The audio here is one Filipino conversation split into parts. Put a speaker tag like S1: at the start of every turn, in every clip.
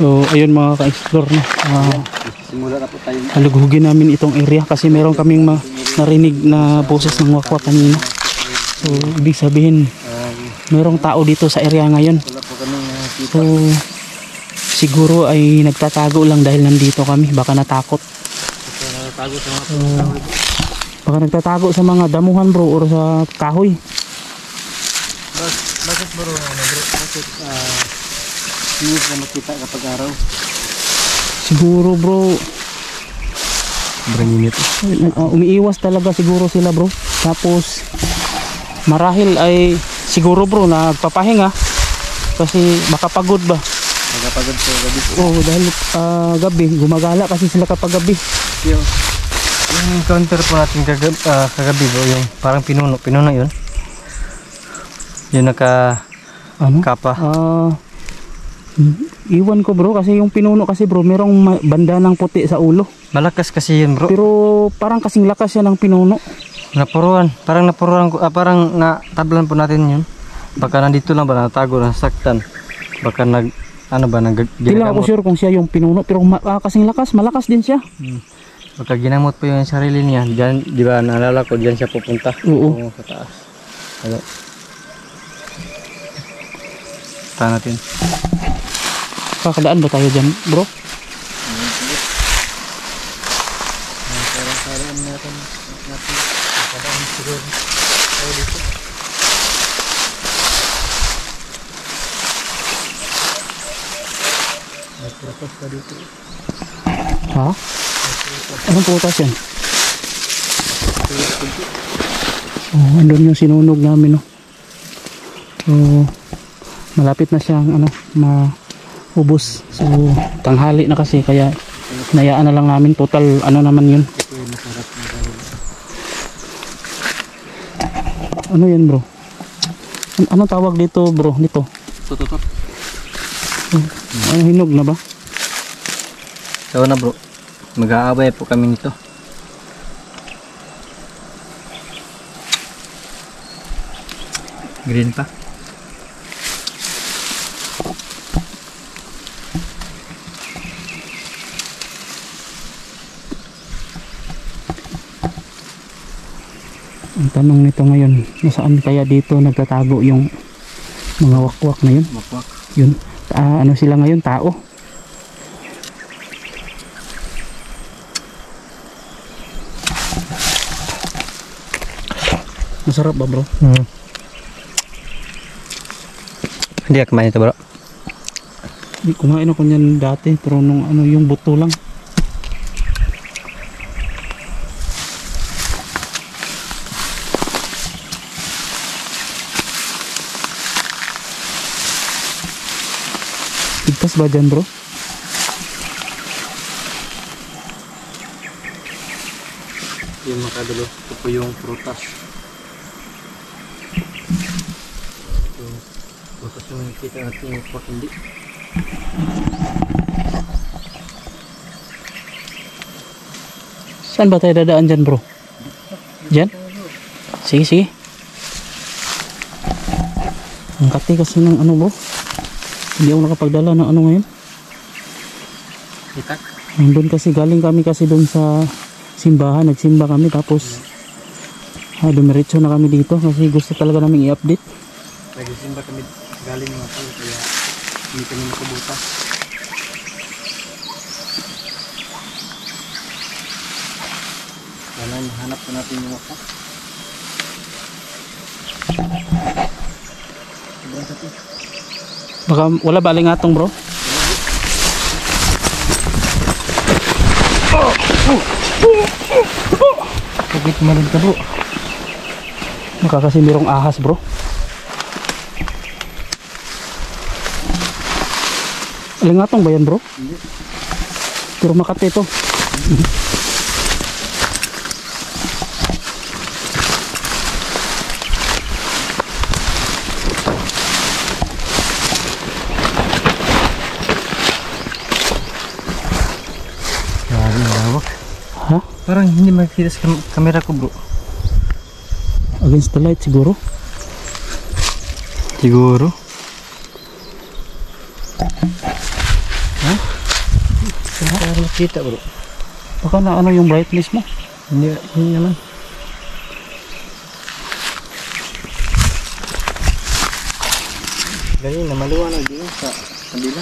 S1: So ayun mga ka-explore na.
S2: Simula na po tayo.
S1: Halughugin namin itong area kasi meron kaming narinig na boses ng wakwak kanina. So ibig sabihin merong tao dito sa area ngayon. So siguro ay nagtatago lang dahil nandito kami. Baka natakot. Baka nagtatago sa mga damuhan bro or sa kahoy.
S2: Bakit bro? Bakit hindi na makita kapag araw?
S1: Siguro bro
S2: Sobrang init.
S1: Umiiwas talaga siguro sila bro. Tapos marahil ay siguro bro nagpapahinga kasi makapagod ba.
S2: Magpapagod sa gabi.
S1: Oo dahil gabi gumagala kasi sila kapag gabi.
S2: Yung encounter po natin kagabi bro, yung parang pinuno yun. Yung kapa.
S1: Iwan ko bro kasi yung pinuno kasi bro merong banda ng puti sa ulo.
S2: Malakas kasi yun bro.
S1: Pero parang kasing lakas yan ng pinuno.
S2: Parang natablan po natin yun. Baka nandito lang ba natago, nasaktan. Baka
S1: Hindi lang ako sure kung siya yung pinuno pero kasing malakas din siya.
S2: Baka ginamot po yung sarili niya. Diyan, di ba naalala ko, diyan siya pupunta.
S1: Oo.
S2: Sa taas. Ano? Tahan natin.
S1: Kakadaan ba tayo dyan bro?
S2: Kakadaan natin. Kakadaan siguro. Tayo dito. Nagpuratas ka dito.
S1: Ha? Anong putas yan? Oh, andun yung sinunog namin no. So malapit na siyang maubos. So tanghali na kasi kaya hinayaan na lang namin. Total naman yun. Ano yan bro? Anong tawag dito bro? Dito?
S2: Tututot.
S1: Hinog na ba?
S2: So na bro. Mag-aabay po kami nito. Green pa.
S1: Ang tanong nito ngayon, nasaan kaya dito nagtatago yung mga wakwak na yun?
S2: Wakwak.
S1: Yun. Ano sila ngayon? Tao? Masarap ba bro?
S2: Hindi ka kumain ito bro?
S1: Hindi, kumain ako niyan dati pero nung yung buto lang. Tigtas ba dyan bro?
S2: Yung makadulo, ito po yung prutas. Yung prutas yung nakikita natin yung wakwak hindi.
S1: Saan ba tayo dadaan dyan bro? Dyan? Sige sige. Ang kati kasi ng bro. Hindi ako nakapagdala ng ngayon.
S2: Itak?
S1: Doon kasi galing kami kasi doon sa simbahan, nagsimba kami tapos dumiretso na kami dito kasi gusto talaga namin i-update.
S2: Nagsimba kami galing mga tao kaya hindi kami nakabuta. Kaya hanap na natin yung wakwak.
S1: Baka wala ba alingatong bro? Pagit marin ka bro. Baka kasi merong ahas bro. Alingatong ba yan bro?
S2: Hindi.
S1: Pero makati ito. Ha?
S2: Parang hindi makikita sa kamera ko bro.
S1: Against the light siguro.
S2: Siguro.
S1: Ha?
S2: Parang nakita bro.
S1: Baka na ano yung brightness mo.
S2: Hindi naman. Ganyan na maliwanag din sa kabila.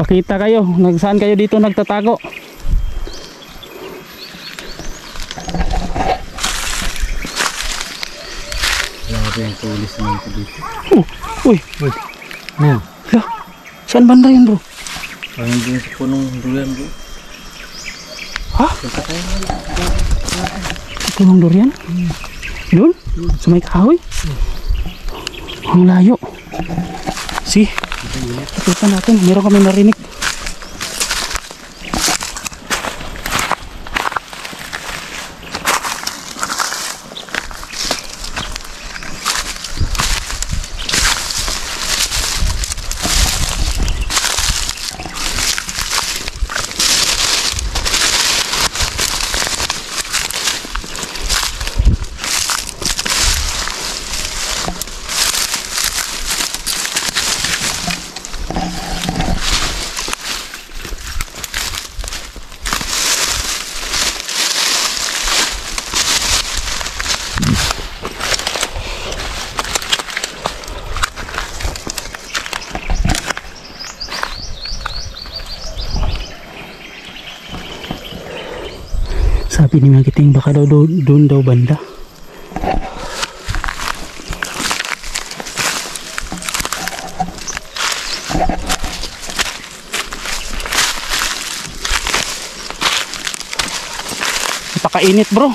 S1: Pakita kayo, saan kayo dito nagtatago?
S2: Grabe ang tulis naman ito dito.
S1: Uy,
S2: Ayan.
S1: hala, saan banda yan bro?
S2: Parang din sa punong durian bro.
S1: Ha?
S2: Punta tayo.
S1: Punong durian? Doon? Sa may kahoy? Ang layo. Si, ikutan natin, meron kami narinig. Sabi ni Magiting baka daw doon daw banda. Napakainit bro.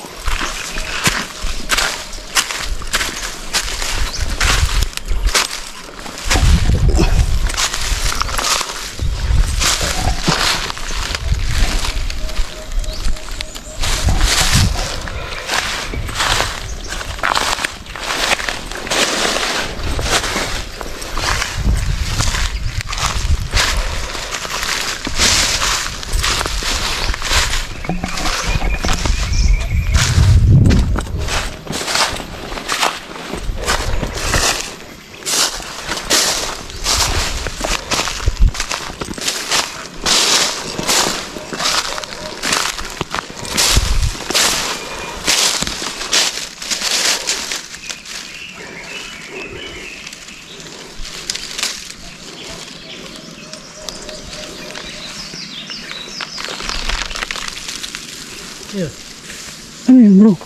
S2: Yeah.
S1: Ano yun bro?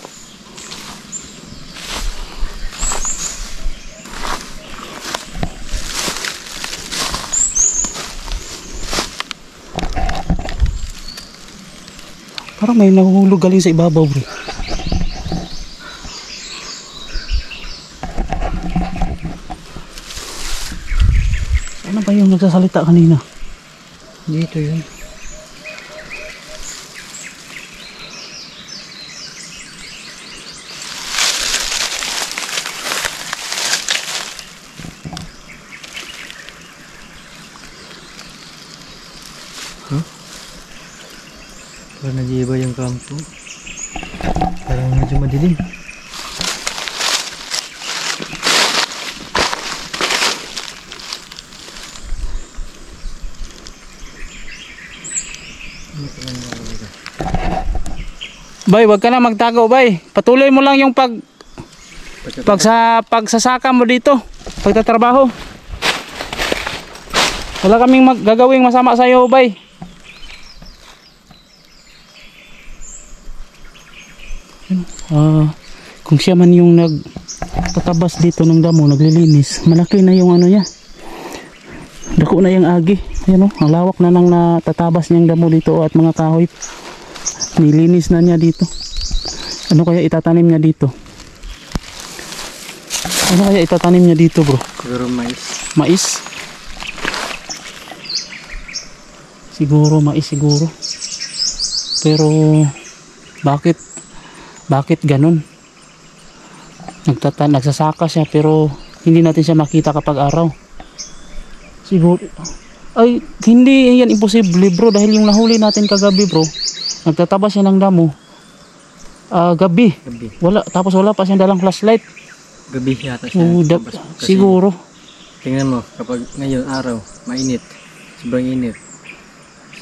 S1: Parang may nahuhulog galing sa ibabaw bro. Ano ba yung nagsasalita kanina?
S2: Dito yun. Parang nag-iiba yung kampo. Parang medyo madilim.
S1: Bay, wag ka na magtago, bay. Patuloy mo lang yung pagsasaka mo dito, pagtatrabaho. Wala kaming gagawing masama sa iyo, bay. Kung siya man yung nagtatabas dito ng damo, naglilinis, malaki na yung ano niya. Dako na yung agi. Ayan o, ang lawak na nang natatabas niyang damo dito at mga kahoy. Nilinis na niya dito. Ano kaya itatanim niya dito? Ano kaya itatanim niya dito bro?
S2: Siguro mais.
S1: Mais? Siguro mais siguro. Pero bakit ganun? Nagsasaka siya pero hindi natin siya makita kapag araw. Siguro ay hindi yan imposible bro, dahil yung nahuli natin kagabi bro, nagtatabas siya ng damo Gabi.
S2: Gabi.
S1: Tapos wala pa siyang dalang flashlight.
S2: Gabi yata siya. Kasi
S1: Siguro.
S2: tingnan mo, kapag ngayon araw, mainit. Sobrang init.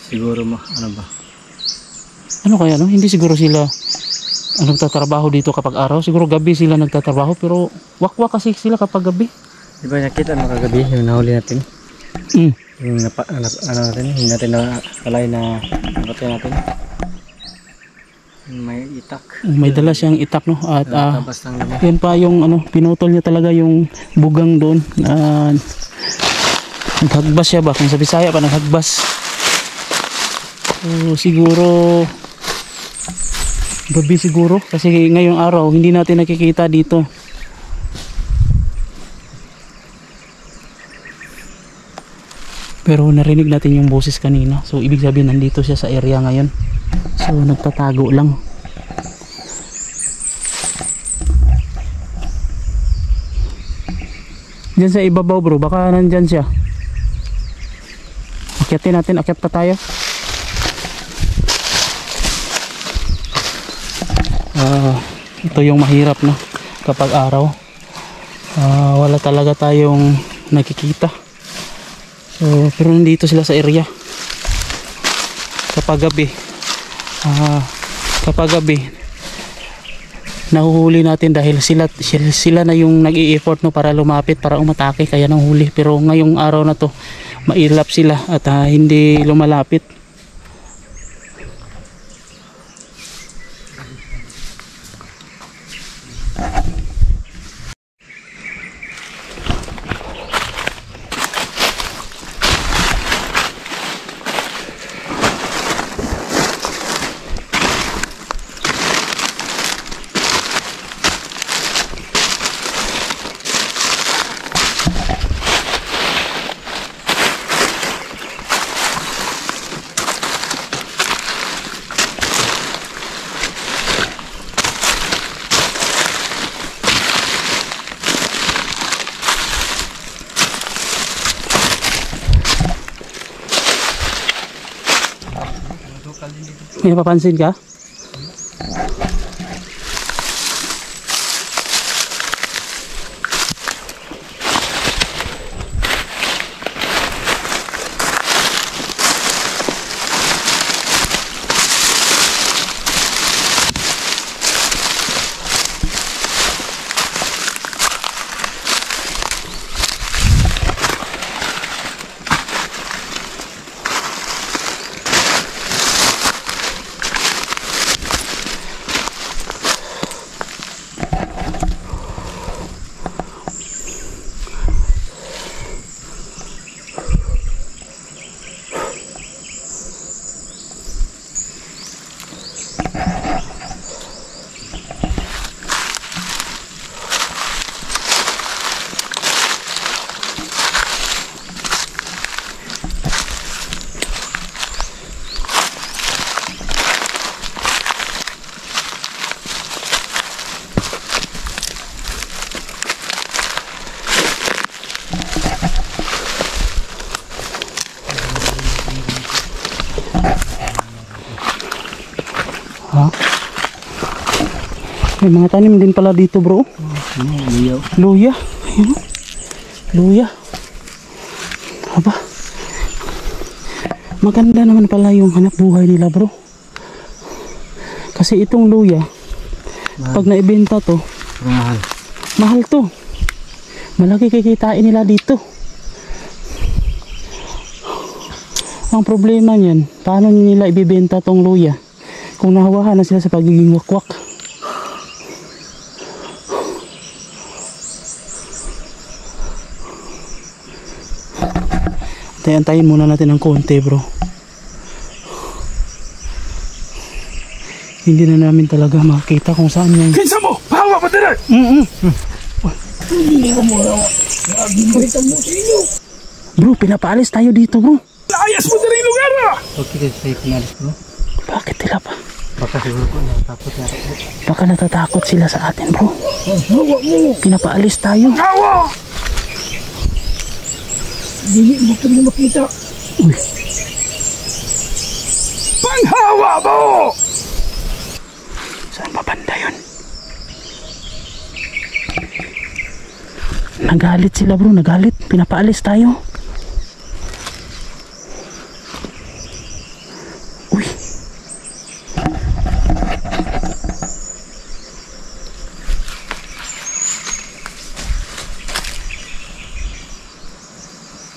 S2: Siguro mo, ano ba?
S1: Ano kaya no? Hindi siguro sila nagtatrabaho dito kapag araw. Siguro gabi sila nagtatrabaho pero wakwak kasi sila kapag gabi.
S2: Di ba nakita mo kagabi yung nahuli natin? Yung natin, hindi natin nakalay na napatay natin. May itak.
S1: May dala siyang itak no at
S2: Tabas ng dami.
S1: yan pa yung pinutol niya talaga yung bugang doon. Naghagbas siya ba? Kung sa Bisaya pa naghagbas. So, siguro gabi siguro kasi ngayong araw hindi natin nakikita dito. Pero narinig natin yung boses kanina. So ibig sabihin nandito siya sa area ngayon. So nagtatago lang. Diyan sa ibabaw bro, baka nandyan siya. Akyatin natin, akyat pa tayo. Ito yung mahirap no kapag araw. Wala talaga tayong nakikita. So, pero nandito sila sa area kapag gabi nahuhuli natin dahil sila na yung nag-i-effort no para lumapit, para umatake, kaya nanghuli. Pero ngayong araw na to mailap sila at hindi lumalapit. May napapansin ka? Ha? May mga tanim din pala dito bro.
S2: Luya.
S1: Luya. Ayun. Luya. Aba. Maganda naman pala yung hanap buhay nila bro. Kasi itong luya, pag naibenta to,
S2: Mahal.
S1: mahal to. Malaki kikitain nila dito. Ang problema niyan, paano nila ibibenta tong luya kung nahawahan na sila sa pagiging wakwak? Antayin muna natin ng konti bro. Hindi na namin talaga makita kung saan yung...
S3: Kinsa mo! Pahawa pa din! Hindi ko muna. Nagimbritan mo sa inyo.
S1: Bro, pinapaalis tayo dito bro.
S3: Ayas mo din yung lugar ah!
S2: Okay, sa'yo pinalis bro.
S1: Bakit sila pa?
S2: Baka siguro po natakot na ako.
S1: Baka natatakot sila sa atin bro.
S3: Hawa mo!
S1: Pinapaalis tayo.
S3: Hawa! Hindi mo ito na makita.
S1: Uy,
S3: Panghawa mo!
S1: saan ba banda? Nagalit sila bro, nagalit. Pinapaalis tayo. Uy.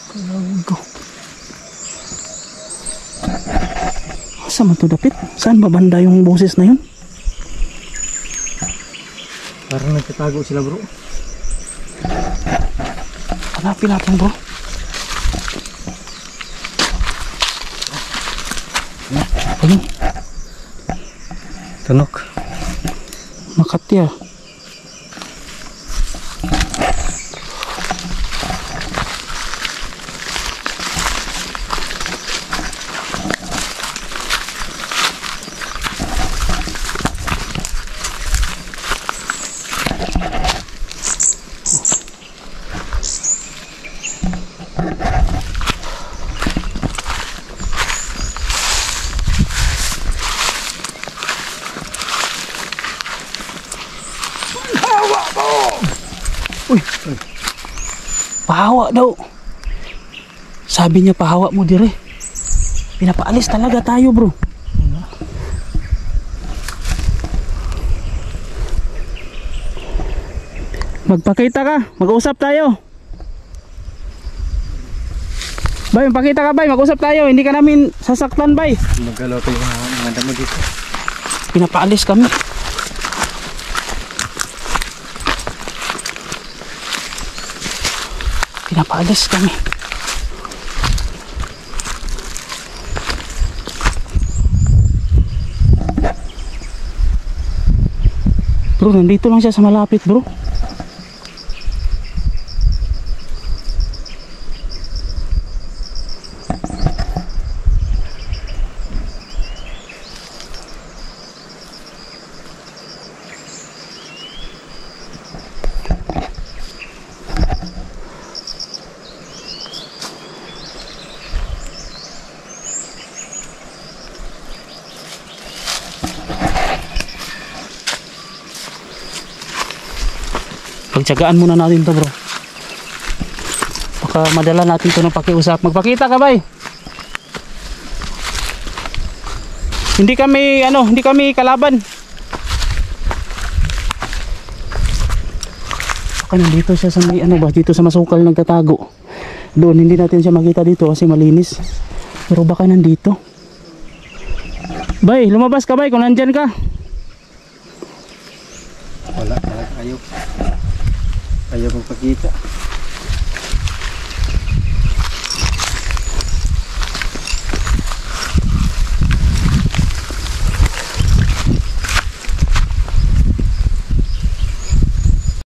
S1: Kalago. Saan man to dapit? Saan ba banda yung boses na yun?
S2: Parang nagtatago sila bro.
S1: Hanapin natin bro. Ano?
S2: Tunok.
S1: Makati ah. Pahawa daw. Sabi niya pahawa mo dire. Pinapaalis talaga tayo bro. Magpakita ka, mag-usap tayo. Bay, magpakita ka bay, mag-usap tayo. Hindi ka namin sasaktan bay.
S2: Magalaw pa yung mga damo dito.
S1: Pinapaalis kami. Pinapaalis kami. Bro, nandito lang siya sa malapit bro. Pagtsagaan muna natin to bro. Baka madala natin to ng pakiusap. Magpakita ka bay. Hindi kami kalaban. Baka nandito siya sa may dito sa masukal nagtatago. Doon hindi natin siya makita dito kasi malinis. Pero baka nandito. Bay, lumabas ka bay kung nandyan ka.
S2: Wala, ayaw. Ayaw magpakita.